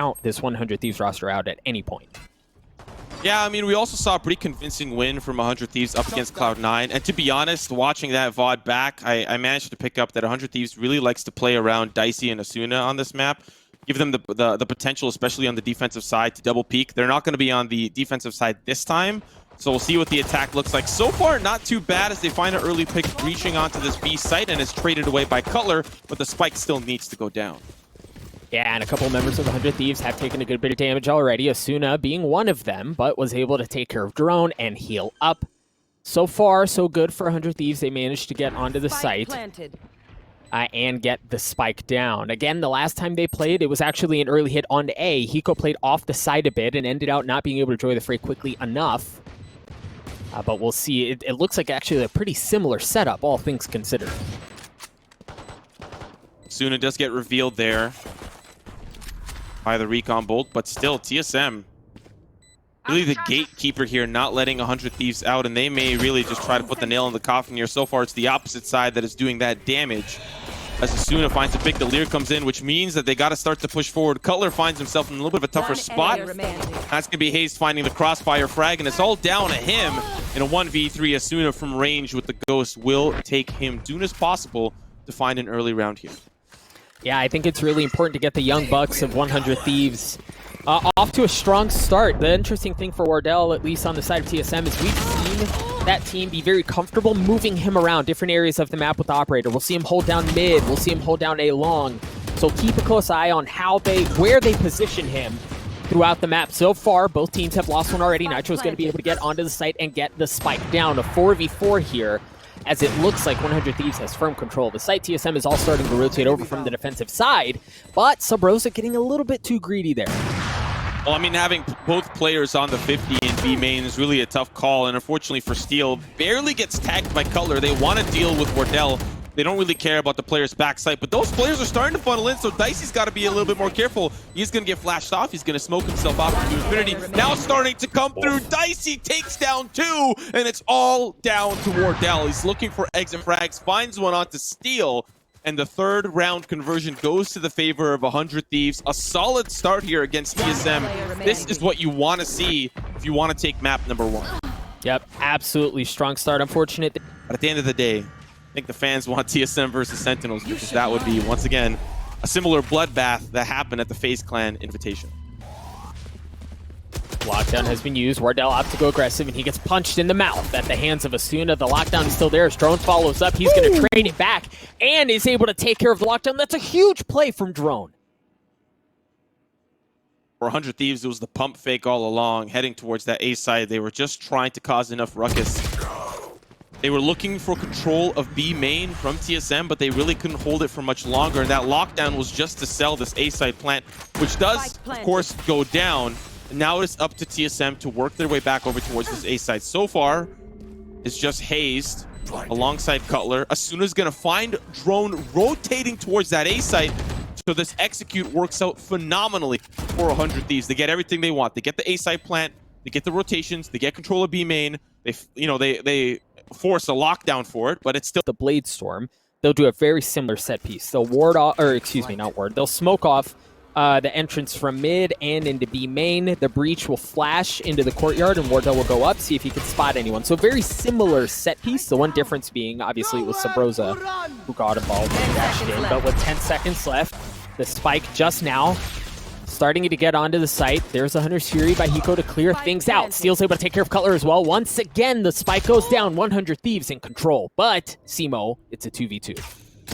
count this 100 Thieves roster out at any point. Yeah, I mean, we also saw a pretty convincing win from 100 Thieves up against Cloud9. And to be honest, watching that VOD back, I managed to pick up that 100 Thieves really likes to play around Dicey and Asuna on this map. Give them the potential, especially on the defensive side, to double peek. They're not going to be on the defensive side this time. So we'll see what the attack looks like. So far, not too bad as they find an early pick reaching onto this B site, and it's traded away by Cutler, but the spike still needs to go down. Yeah, and a couple members of the 100 Thieves have taken a good bit of damage already, Asuna being one of them, but was able to take care of Drone and heal up. So far, so good for 100 Thieves. They managed to get onto the site and get the spike down. Again, the last time they played, it was actually an early hit onto A. Hiko played off the side a bit and ended out not being able to join the fray quickly enough. But we'll see. It looks like actually a pretty similar setup, all things considered. Asuna does get revealed there by the recon bolt, but still TSM really the gatekeeper here, not letting 100 Thieves out, and they may really just try to put the nail in the coffin here. So far it's the opposite side that is doing that damage as Asuna finds a pick. The Lear comes in, which means that they got to start to push forward. Cutler finds himself in a little bit of a tougher spot. That's going to be hazed finding the crossfire frag, and it's all down to him in a 1v3. Asuna from range with the Ghost will take him soon as possible to find an early round here. Yeah, I think it's really important to get the young bucks of 100 Thieves off to a strong start. The interesting thing for Wardell, at least on the side of TSM, is we've seen that team be very comfortable moving him around different areas of the map with the operator. We'll see him hold down mid, we'll see him hold down A long. So keep a close eye on where they position him throughout the map. So far, both teams have lost one already. Nitro's going to be able to get onto the site and get the spike down. A 4v4 here, as it looks like 100 Thieves has firm control. The site TSM is all starting to rotate over from the defensive side, but Subroza getting a little bit too greedy there. Well, I mean, having both players on the 50 in B main is really a tough call, and unfortunately for Steel, barely gets tagged by Cutler. They want to deal with Wardell. They don't really care about the player's backside, but those players are starting to funnel in, so Dicey's got to be a little bit more careful. He's going to get flashed off. He's going to smoke himself off into infinity. Now starting to come through. Dicey takes down two, and it's all down to Wardell. He's looking for exit frags, finds one onto Steel, and the third round conversion goes to the favor of 100 Thieves. A solid start here against TSM. This is what you want to see if you want to take map number one. Yep, absolutely strong start. Unfortunate. But at the end of the day, I think the fans want TSM versus Sentinels, because that would be, once again, a similar bloodbath that happened at the FaZe Clan Invitation. Lockdown has been used. Wardell opts to go aggressive, and he gets punched in the mouth at the hands of Asuna. The lockdown is still there as Drone follows up. He's going to trade it back and is able to take care of the lockdown. That's a huge play from Drone. For 100 Thieves, it was the pump fake all along, heading towards that A side. They were just trying to cause enough ruckus. They were looking for control of B main from TSM, but they really couldn't hold it for much longer. And that lockdown was just to sell this A side plant, which does, of course, go down. And now it's up to TSM to work their way back over towards this A side. So far, it's just hazed alongside Cutler. Asuna's going to find Drone rotating towards that A side. So this execute works out phenomenally for 100 Thieves. They get everything they want. They get the A side plant. They get the rotations. They get control of B main. They force a lockdown for it, but it's still the Blade Storm. They'll do a very similar set piece. They'll ward off, or excuse me, not ward. They'll smoke off the entrance from mid and into B main. The breach will flash into the courtyard, and Wardell will go up, see if he can spot anyone. So very similar set piece. The one difference being, obviously, it was Subroza who got involved and dashed in. But with 10 seconds left, the spike just now starting to get onto the site. There's a Hunter's Fury by Hiko to clear things out. Steel's able to take care of Cutler as well. Once again, the spike goes down. 100 Thieves in control. But, Simo, it's a 2v2.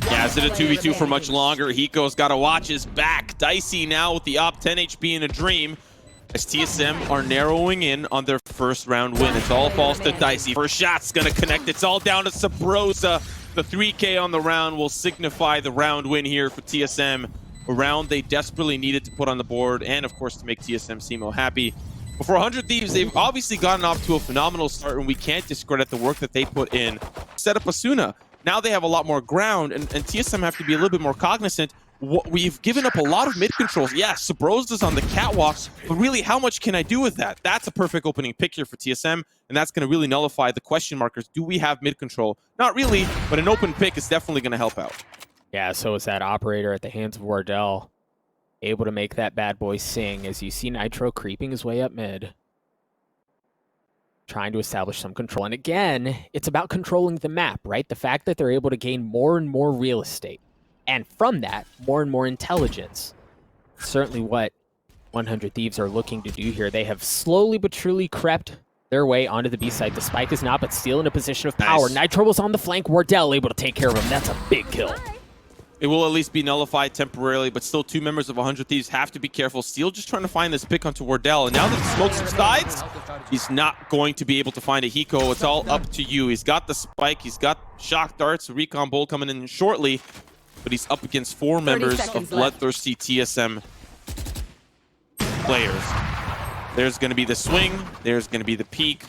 Yeah, is it a 2v2 for much longer? Hiko's got to watch his back. Dicey now with the op 10 HP in a dream, as TSM are narrowing in on their first round win. It's all falls to Dicey. First shot's going to connect. It's all down to Subroza. The 3K on the round will signify the round win here for TSM. A round they desperately needed to put on the board, and of course to make TSM Simo happy. But for 100 Thieves, they've obviously gotten off to a phenomenal start, and we can't discredit the work that they put in. Set up Asuna. Now they have a lot more ground, and TSM have to be a little bit more cognizant. We've given up a lot of mid controls. Yeah, Subroza's on the catwalk, but really, how much can I do with that? That's a perfect opening pick here for TSM, and that's going to really nullify the question markers. Do we have mid control? Not really, but an open pick is definitely going to help out. Yeah, so is that operator at the hands of Wardell. able to make that bad boy sing as you see Nitro creeping his way up mid, trying to establish some control. And again, it's about controlling the map, right? The fact that they're able to gain more and more real estate, and from that, more and more intelligence. Certainly what 100 Thieves are looking to do here. They have slowly but surely crept their way onto the B side. The spike is not, but still in a position of power. Nice. Nitro was on the flank. Wardell able to take care of him. That's a big kill. It will at least be nullified temporarily, but still 2 members of 100 Thieves have to be careful. Steel just trying to find this pick onto Wardell, and now that the smoke subsides, he's not going to be able to find a Hiko. It's all up to you. He's got the spike, he's got shock darts, recon bolt coming in shortly, but he's up against 4 members of bloodthirsty TSM players. There's going to be the swing, there's going to be the peak.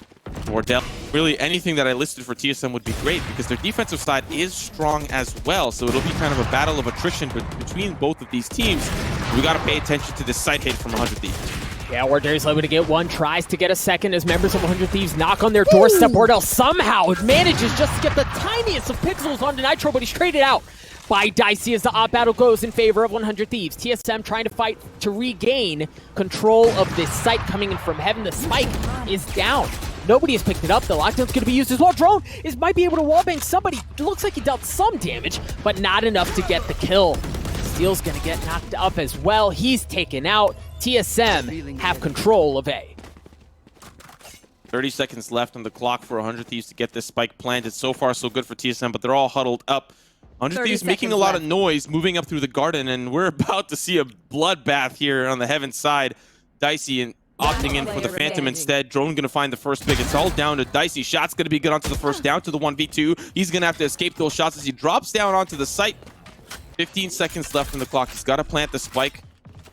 Wardell. Really, anything that I listed for TSM would be great because their defensive side is strong as well. So it'll be kind of a battle of attrition between both of these teams. We got to pay attention to this side hit from 100 Thieves. Yeah, Wardell's able to get one, tries to get a second as members of 100 Thieves knock on their doorstep. Wardell somehow manages just to get the tiniest of pixels onto Nitro, but he's traded out by Dicey as the op battle goes in favor of 100 Thieves. TSM trying to fight to regain control of this site coming in from heaven. The spike is down. Nobody has picked it up. The lockdown's going to be used as well. Drone might be able to wallbang somebody. It looks like he dealt some damage, but not enough to get the kill. Steel's going to get knocked up as well. He's taken out. TSM have control of A. 30 seconds left on the clock for 100 Thieves to get this spike planted. So far, so good for TSM, but they're all huddled up. 100 Thieves making a lot of noise, moving up through the garden, and we're about to see a bloodbath here on the heaven side. Dicey and opting in for the Phantom instead. Drone going to find the first pick. It's all down to Dicey. Shot's going to be good onto the first, down to the 1v2. He's going to have to escape those shots as he drops down onto the site. 15 seconds left on the clock. He's got to plant the spike.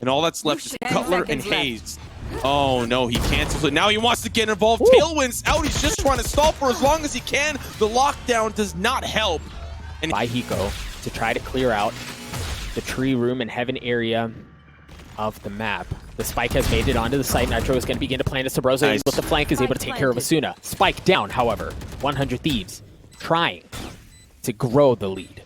And all that's left is Cutler and Hazed. Oh no, he cancels it. Now he wants to get involved. Ooh. Tailwind's out. He's just trying to stall for as long as he can. The lockdown does not help. And by Hiko to try to clear out the tree room and heaven area of the map. The spike has made it onto the site. Nitro is going to begin to plant a Subroza. Nice. With the flank is able to take care of Asuna. Spike down, however. 100 Thieves trying to grow the lead.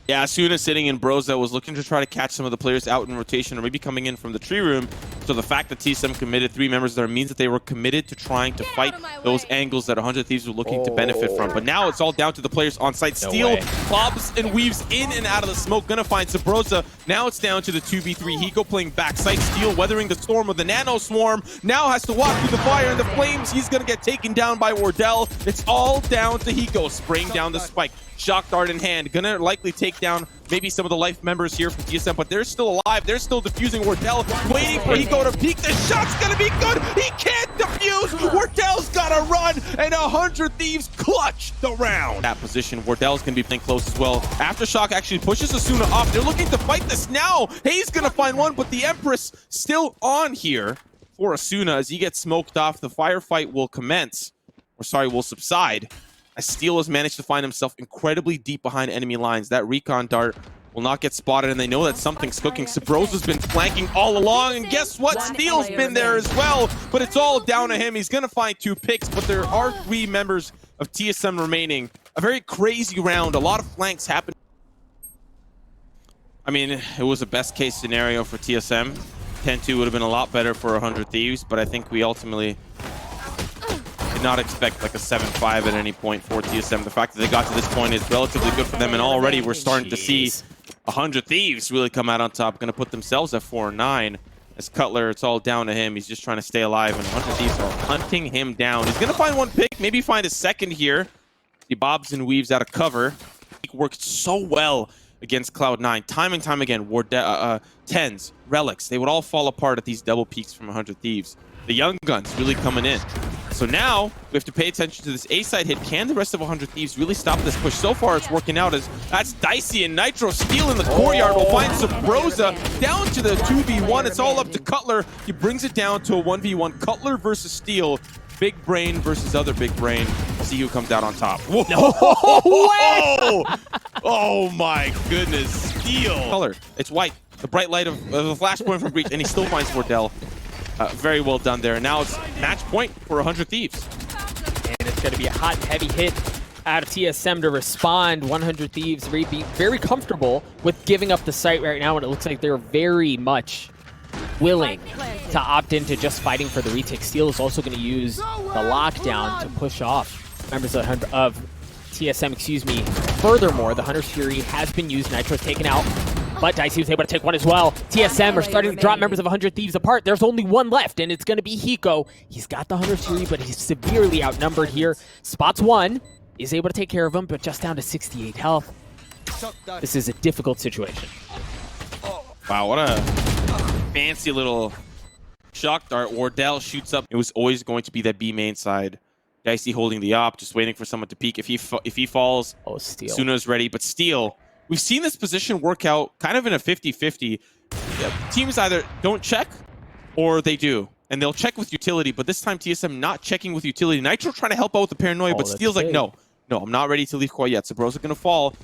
Yeah, Asuna sitting in Broza was looking to try to catch some of the players out in rotation or maybe coming in from the tree room. So the fact that TSM committed 3 members there means that they were committed to trying to fight those angles that 100 Thieves were looking to benefit from. But now it's all down to the players on site. Steel bobs and weaves in and out of the smoke. Gonna find Subroza. Now it's down to the 2v3. Hiko playing backside. Steel weathering the storm with the nano swarm. Now has to walk through the fire and the flames. He's gonna get taken down by Wardell. It's all down to Hiko spraying down the spike. Shock dart in hand. Gonna likely take down maybe some of the life members here from TSM, but they're still alive. They're still defusing Wardell, waiting for Hiko to peek. The shot's gonna be good. He can't defuse. Wardell's gotta run, and 100 Thieves clutch the round. That position, Wardell's gonna be playing close as well. Aftershock actually pushes Asuna off. They're looking to fight this now. Hayes gonna find one, but the Empress still on here for Asuna as he gets smoked off. The firefight will commence, or sorry, will subside, as Steel has managed to find himself incredibly deep behind enemy lines. That recon dart will not get spotted, and they know that something's cooking. Subroza's been flanking all along, and guess what? Steel's been there as well, but it's all down to him. He's going to find 2 picks, but there are 3 members of TSM remaining. A very crazy round. A lot of flanks happened. I mean, it was a best-case scenario for TSM. 10-2 would have been a lot better for 100 Thieves, but I think we ultimately did not expect like a 7-5 at any point for TSM. The fact that they got to this point is relatively good for them, and already we're starting to see 100 Thieves really come out on top. Going to put themselves at 4-9. As Cutler, it's all down to him. He's just trying to stay alive, and 100 Thieves are hunting him down. He's going to find 1 pick, maybe find a second here. He bobs and weaves out of cover. He worked so well against Cloud9. Time and time again, Tens, Relics, they would all fall apart at these double peaks from 100 Thieves. The young guns really coming in. So now we have to pay attention to this A-side hit. Can the rest of 100 Thieves really stop this push? So far it's working out as that's Dicey and Nitro. Steel in the courtyard will find Subroza down to the 2v1. It's all up to Cutler. He brings it down to a 1v1. Cutler versus Steel. Big brain versus other big brain. See who comes out on top. Whoa! No. Oh my goodness. Steel. Color. It's white. The bright light of the flashpoint from Breach, and he still finds Wardell. Very well done there. Now it's match point for 100 Thieves. And it's going to be a hot and heavy hit out of TSM to respond. 100 Thieves very comfortable with giving up the site right now, and it looks like they're very much willing to opt into just fighting for the retake. Steel is also going to use the lockdown to push off members of TSM, excuse me. Furthermore, the Hunter's Fury has been used. Nitro's taken out, but Dicey was able to take one as well. TSM are starting to drop members of 100 Thieves apart. There's only one left, and it's going to be Hiko. He's got the Hunter's Fury, but he's severely outnumbered here. Spots one, is able to take care of him, but just down to 68 health. This is a difficult situation. Wow, what a fancy little shock dart. Wardell shoots up. It was always going to be that B main side. Dicey holding the op, just waiting for someone to peek. If he falls, Steel. Asuna's ready. But Steel, we've seen this position work out kind of in a 50-50. Teams either don't check or they do. And they'll check with utility, but this time TSM not checking with utility. Nitro trying to help out with the paranoia, but Steel's like, no, I'm not ready to leave quite yet. Subroza gonna fall.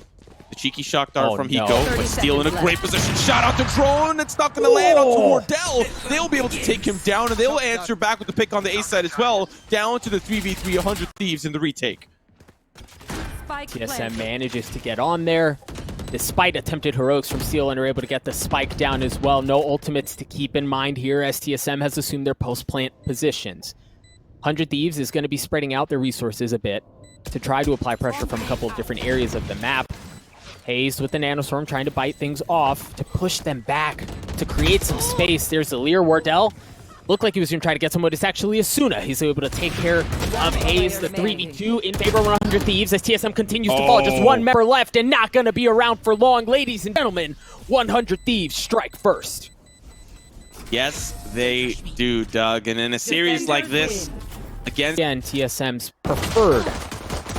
The cheeky shock dart from Hiko, but Steel in a great position. Shout out to Drone. It's not going to land onto Wardell. They'll be able to take him down, and they'll answer back with the pick on the A side as well. Down to the 3v3, 100 Thieves in the retake. TSM manages to get on there, despite attempted heroics from Steel, and are able to get the spike down as well. No ultimates to keep in mind here, as TSM has assumed their post-plant positions. 100 Thieves is going to be spreading out their resources a bit to try to apply pressure from a couple of different areas of the map. Hazed with the nanostorm trying to bite things off to push them back to create some space. There's the Lear. Wardell looked like he was going to try to get someone. It's actually Asuna. He's able to take care of Hazed. The 3v2 in favor of 100 Thieves as TSM continues to fall. Just one member left and not going to be around for long. Ladies and gentlemen, 100 Thieves strike first. Yes, they do, Doug. And in a series like this, again, TSM's preferred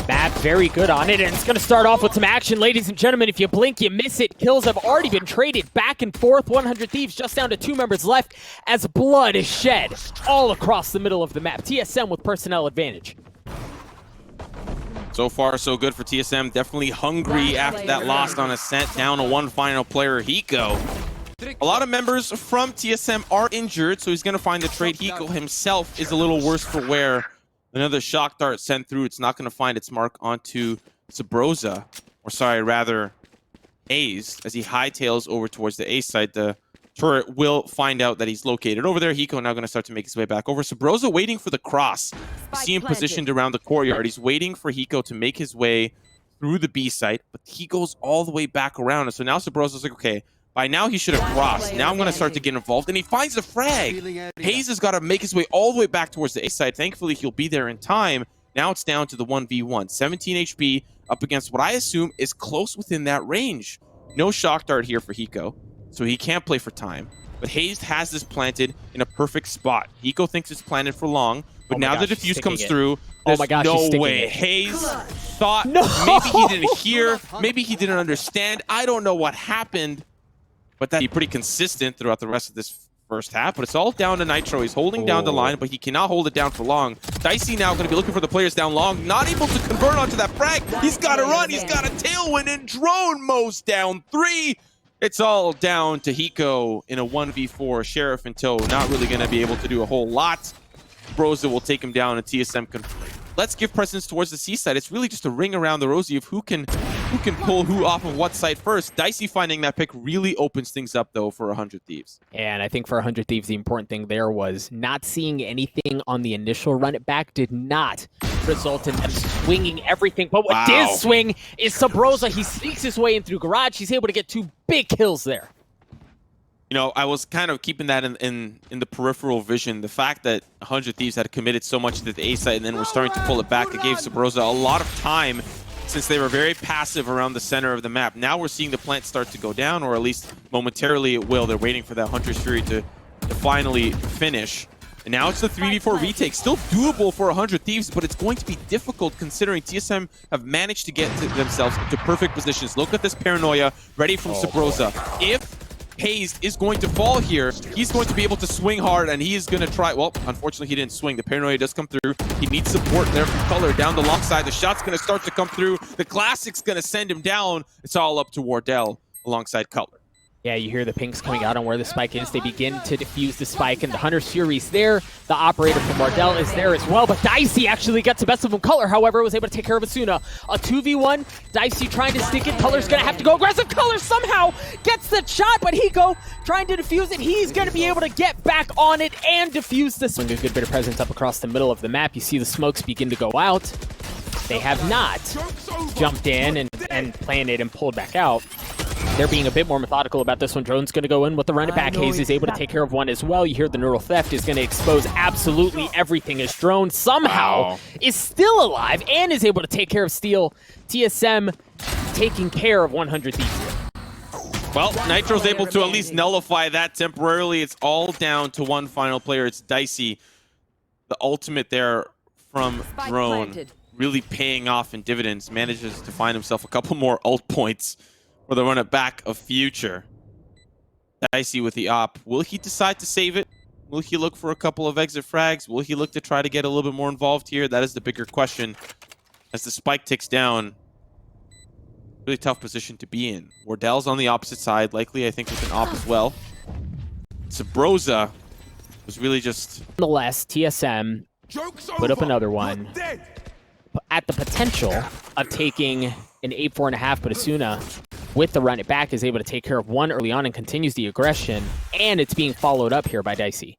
map, very good on it, and it's going to start off with some action. Ladies and gentlemen, if you blink, you miss it. Kills have already been traded back and forth. 100 Thieves just down to 2 members left as blood is shed all across the middle of the map. TSM with personnel advantage. So far, so good for TSM. Definitely hungry after that loss on Ascent, down to one final player, Hiko. A lot of members from TSM are injured, so he's going to find the trade. Hiko himself is a little worse for wear. Another shock dart sent through. It's not going to find its mark onto Subroza. Or sorry, rather, hazed. As he hightails over towards the A side, the turret will find out that he's located over there. Hiko now going to start to make his way back over. Subroza waiting for the cross. You see him positioned around the courtyard. He's waiting for Hiko to make his way through the B site, but he goes all the way back around. And so now Subroza's like, okay, by now he should have crossed. Now I'm going to start to get involved. And he finds the frag. Hazed has got to make his way all the way back towards the A side. Thankfully, he'll be there in time. Now it's down to the 1v1. 17 HP up against what I assume is close within that range. No shock dart here for Hiko, so he can't play for time. But Hazed has this planted in a perfect spot. Hiko thinks it's planted for long, but now the defuse comes through. There's no way. Hazed thought maybe he didn't hear, maybe he didn't understand. I don't know what happened. But that'd be pretty consistent throughout the rest of this first half. But it's all down to Nitro. He's holding down the line, but he cannot hold it down for long. Dicey now going to be looking for the players down long. Not able to convert onto that frag. He's got to run. He's got a tailwind, and Drone mows down 3. It's all down to Hiko in a 1v4. Sheriff in tow. Not really going to be able to do a whole lot. Subroza will take him down, and TSM can... Let's give precedence towards the C side. It's really just a ring around the rosy of who can pull who off of what side first. Dicey finding that pick really opens things up, though, for 100 Thieves. And I think for 100 Thieves, the important thing there was not seeing anything on the initial run it back did not result in them swinging everything. But what did swing is Subroza. He sneaks his way in through garage. He's able to get 2 big kills there. You know, I was kind of keeping that in the peripheral vision. The fact that 100 Thieves had committed so much to the A side and then were starting to pull it back, it gave Subroza a lot of time since they were very passive around the center of the map. Now we're seeing the plant start to go down, or at least momentarily it will. They're waiting for that Hunter's Fury to finally finish. And now it's the 3v4 retake. Still doable for 100 Thieves, but it's going to be difficult considering TSM have managed to get themselves into perfect positions. Look at this paranoia ready from Subroza. If Hazed is going to fall here, he's going to be able to swing hard, and he is going to try. Well, unfortunately, he didn't swing. The paranoia does come through. He needs support there from Color down the long side. The shot's going to start to come through. The classic's going to send him down. It's all up to Wardell alongside Color. Yeah, you hear the pings coming out on where the spike is. They begin to defuse the spike, and the Hunter's Fury's there. The operator from Wardell is there as well, but Dicey actually gets the best of him. Color, however, was able to take care of Asuna. A 2v1, Dicey trying to stick it. Color's gonna have to go aggressive. Color somehow gets the shot, but Hiko trying to defuse it. He's gonna be able to get back on it and defuse this. A good bit of presence up across the middle of the map. You see the smokes begin to go out. They have not jumped in and planted and pulled back out. They're being a bit more methodical about this one. Drone's going to go in with the run it back. Hazed is able to take care of one as well. You hear the neural theft is going to expose absolutely everything as Drone somehow is still alive and is able to take care of Steel. TSM taking care of 100 Thieves. Well, Nitro's able to at least nullify that temporarily. It's all down to one final player. It's Dicey. The ultimate there from Drone really paying off in dividends. Manages to find himself a couple more ult points for the run it back of future. Dicey with the op. Will he decide to save it? Will he look for a couple of exit frags? Will he look to try to get a little bit more involved here? That is the bigger question. As the spike ticks down, really tough position to be in. Wardell's on the opposite side, likely I think with an op as well. Subroza was really just... Nonetheless, TSM put up another one at the potential of taking an 8-4.5, but Asuna with the run it back is able to take care of one early on and continues the aggression, and it's being followed up here by Dicey.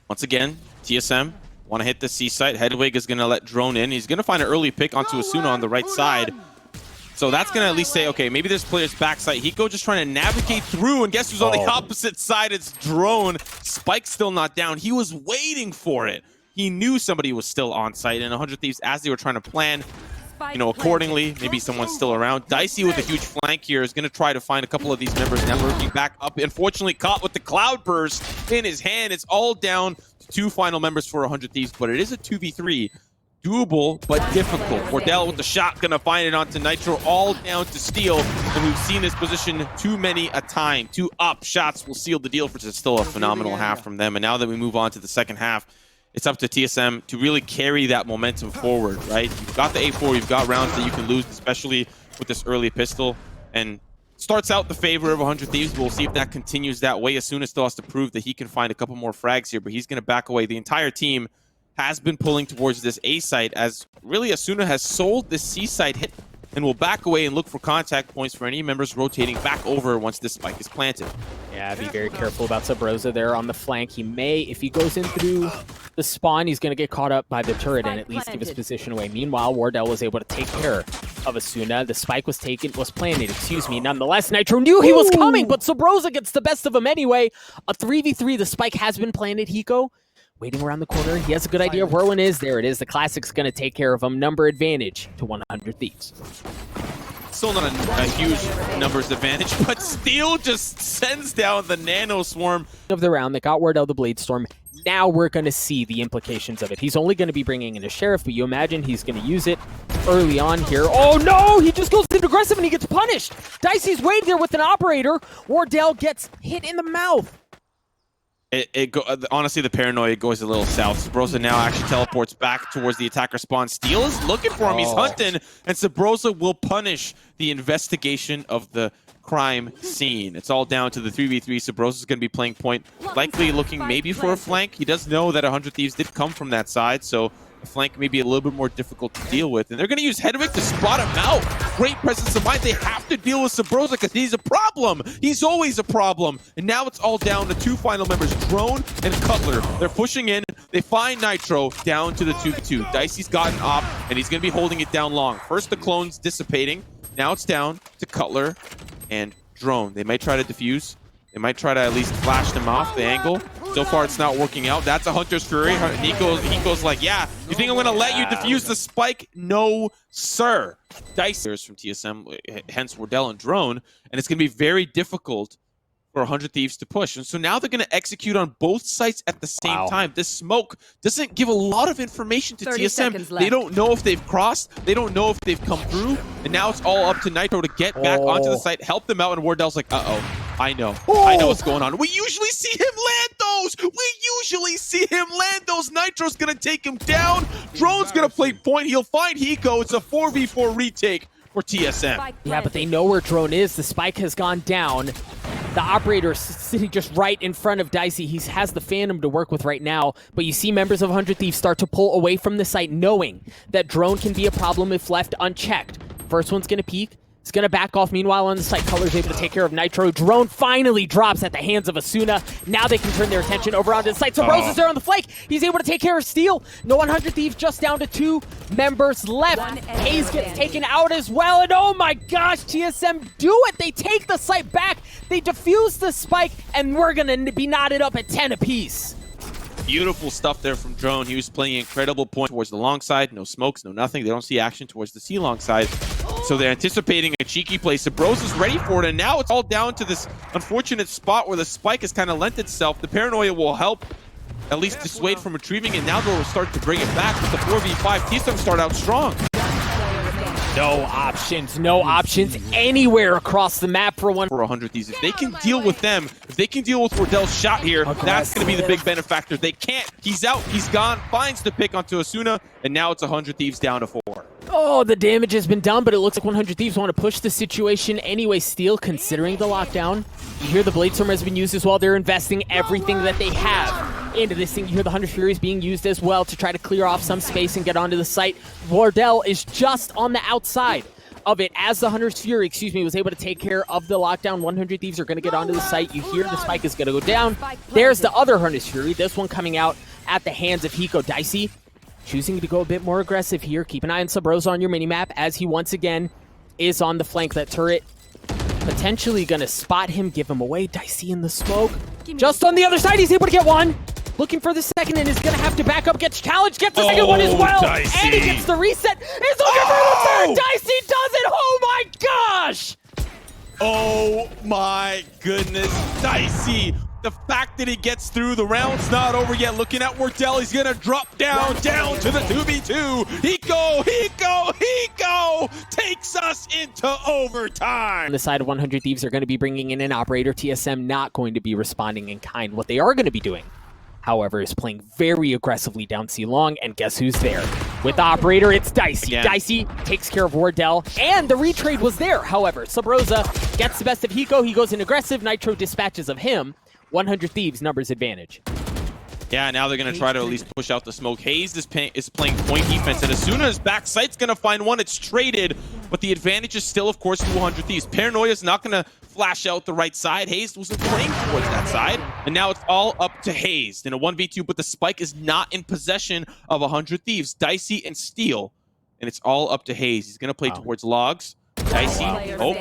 Once again, TSM want to hit the C site. Hedwig is going to let Drone in. He's going to find an early pick onto Asuna on the right side. So that's going to at least say, okay, maybe this player's backside. Hiko just trying to navigate through, and guess who's on the opposite side? It's Drone. Spike's still not down. He was waiting for it. He knew somebody was still on site, and 100 Thieves, as they were trying to plan, you know, accordingly, maybe someone's still around. Dicey with a huge flank here is going to try to find a couple of these members now working back up. Unfortunately, caught with the Cloud Burst in his hand. It's all down to two final members for 100 Thieves, but it is a 2v3. Doable, but difficult. Wardell with the shot, going to find it onto Nitro, all down to Steel. And we've seen this position too many a time. 2 up shots will seal the deal, for it's still a phenomenal half from them. And now that we move on to the second half, it's up to TSM to really carry that momentum forward, right? You've got the A4, you've got rounds that you can lose, especially with this early pistol. And starts out the favor of 100 Thieves. We'll see if that continues that way. Asuna still has to prove that he can find a couple more frags here, but he's going to back away. The entire team has been pulling towards this A site, as really Asuna has sold this C site hit and will back away and look for contact points for any members rotating back over once this spike is planted. Yeah, be very careful about Subroza there on the flank. He may, if he goes in through the spawn, he's going to get caught up by the turret and at least give his position away. Meanwhile, Wardell was able to take care of Asuna. The spike was planted, excuse me. Nonetheless, Nitro knew he was coming, but Subroza gets the best of him anyway. A 3v3, the spike has been planted. Hiko waiting around the corner. He has a good idea of where one is. There it is. The Classic's going to take care of him. Number advantage to 100 Thieves. Still not a huge numbers advantage, but Steel just sends down the nano swarm of the round that got Wardell the Blade Storm. Now we're going to see the implications of it. He's only going to be bringing in a Sheriff, but you imagine he's going to use it early on here. Oh no! He just goes aggressive and he gets punished. Dicey's waiting there with an operator. Wardell gets hit in the mouth. Honestly, the paranoia goes a little south. Subroza now actually teleports back towards the attacker spawn. Steel is looking for him. He's hunting, and Subroza will punish the investigation of the crime scene. It's all down to the 3v3. Subroza's going to be playing point, likely looking maybe for a flank. He does know that 100 Thieves did come from that side, so a flank may be a little bit more difficult to deal with. And they're going to use Hedwig to spot him out. Great presence of mind. They have to deal with Subroza because he's a problem. He's always a problem. And now it's all down to two final members, Drone and Cutler. They're pushing in. They find Nitro down to the 2v2. Dicey's got an op, and he's going to be holding it down long. First, the clone's dissipating. Now it's down to Cutler and Drone. They might try to defuse. They might try to at least flash them off the angle. So far, it's not working out. That's a Hunter's Fury. Hiko's like, yeah, you think I'm going to let you defuse the spike? No, sir. Dicey from TSM, hence Wardell and Drone. And it's going to be very difficult for 100 Thieves to push. And so now they're going to execute on both sites at the same time. This smoke doesn't give a lot of information to TSM. They don't know if they've crossed. They don't know if they've come through. And now it's all up to Nitro to get back onto the site, help them out. And Wardell's like, uh-oh. I know. I know what's going on. We usually see him land those. Nitro's going to take him down. Drone's going to play point. He'll find Hiko. It's a 4v4 retake for TSM. Yeah, but they know where drone is. The spike has gone down. The operator is sitting just right in front of Dicey. He has the Phantom to work with right now, but you see members of 100 Thieves start to pull away from the site, knowing that drone can be a problem if left unchecked. First one's going to peek. It's going to back off. Meanwhile, on the site, Color's able to take care of Nitro. Drone finally drops at the hands of Asuna. Now they can turn their attention over onto the site. Subroza's there on the flank. He's able to take care of Steel. No 100 Thieves, just down to 2 members left. Hayes gets taken out as well. And oh my gosh, TSM do it. They take the site back. They defuse the spike. And we're going to be knotted up at 10 apiece. Beautiful stuff there from Drone. He was playing incredible point towards the long side. No smokes, no nothing. They don't see action towards the C long side. So they're anticipating a cheeky play. Subroza's ready for it, and now it's all down to this unfortunate spot where the spike has kind of lent itself. The paranoia will help at least dissuade from retrieving it. Now they'll start to bring it back with the 4v5. TSM start out strong. No options anywhere across the map for 100 Thieves. If they can deal with them, if they can deal with Wardell's shot here, that's going to be the big benefactor. They can't. He's out. He's gone. Finds the pick onto Asuna, and now it's 100 Thieves down to 4. Oh, the damage has been done, but it looks like 100 Thieves want to push the situation anyway. Steel, considering the lockdown. You hear the Bladestorm has been used as well. They're investing everything that they have into this thing. You hear the 100 Furies being used as well to try to clear off some space and get onto the site. Wardell is just on the outside of it as the 100 Fury, was able to take care of the lockdown. 100 Thieves are going to get onto the site. You hear the spike is going to go down. There's the other 100 Fury. This one coming out at the hands of Hiko. Dicey choosing to go a bit more aggressive here. Keep an eye on Subroza on your minimap as he once again is on the flank. That turret potentially going to spot him, give him away. Dicey in the smoke. Just on the other side, he's able to get one. Looking for the second and is going to have to back up. Gets challenged, gets the second one as well. Dicey. And he gets the reset. He's looking for the third. Dicey does it. Oh my gosh. Oh my goodness. Dicey. The fact that he gets through, the round's not over yet. Looking at Wardell, he's going to drop down to the 2v2. Hiko takes us into overtime. On the side of 100 Thieves are going to be bringing in an operator. TSM not going to be responding in kind. What they are going to be doing, however, is playing very aggressively down C long, and guess who's there? With the operator, it's Dicey. Again. Dicey takes care of Wardell, and the retrade was there. However, Subroza gets the best of Hiko. He goes in aggressive. Nitro dispatches of him. 100 Thieves numbers advantage. Yeah, now they're going to try to at least push out the smoke. Hazed is playing point defense, and as soon as back sight's going to find one, it's traded. But the advantage is still, of course, to 100 Thieves. Paranoia's not going to flash out the right side. Hazed wasn't playing towards that side, and now it's all up to Hazed in a 1v2, but the spike is not in possession of 100 Thieves. Dicey and Steel, and it's all up to Hazed. He's going to play towards logs. Dicey,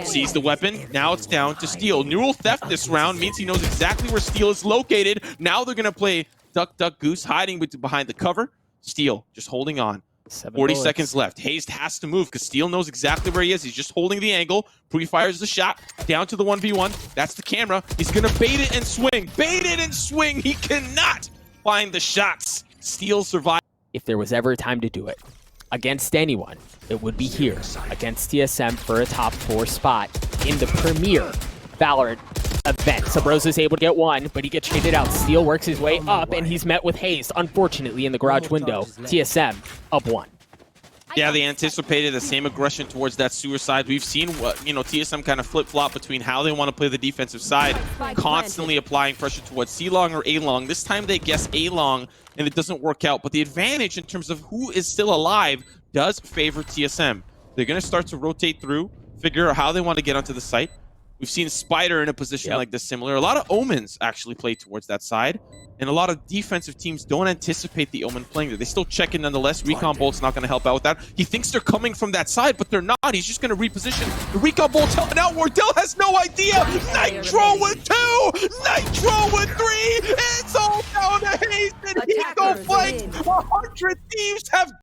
sees the weapon. Now it's down to Steel. Neural theft this round means he knows exactly where Steel is located. Now they're going to play Duck, Duck, Goose, hiding behind the cover. Steel just holding on. 40 seconds left. Hazed has to move because Steel knows exactly where he is. He's just holding the angle. Pre-fires the shot. Down to the 1v1. That's the camera. He's going to bait it and swing. Bait it and swing. He cannot find the shots. Steel survives. If there was ever a time to do it against anyone, it would be here against TSM for a top 4 spot in the premier VALORANT event. Subroza's able to get one, but he gets traded out. Steel works his way up, and he's met with Hazed, unfortunately, in the garage window. TSM up 1. Yeah, they anticipated the same aggression towards that sewer side. We've seen what, TSM kind of flip-flop between how they want to play the defensive side, constantly applying pressure towards C-long or A-long. This time they guess A-long, and it doesn't work out. But the advantage in terms of who is still alive does favor TSM. They're going to start to rotate through, figure out how they want to get onto the site. We've seen Spider in a position like this similar. A lot of Omens actually play towards that side. And a lot of defensive teams don't anticipate the Omen playing there. They still check in nonetheless. Recon Bolt's not going to help out with that. He thinks they're coming from that side, but they're not. He's just going to reposition. The Recon Bolt's helping out. Wardell has no idea. Nitro with 2. Nitro with 3. It's all down to Hazed and Hiko fights. 100 Thieves have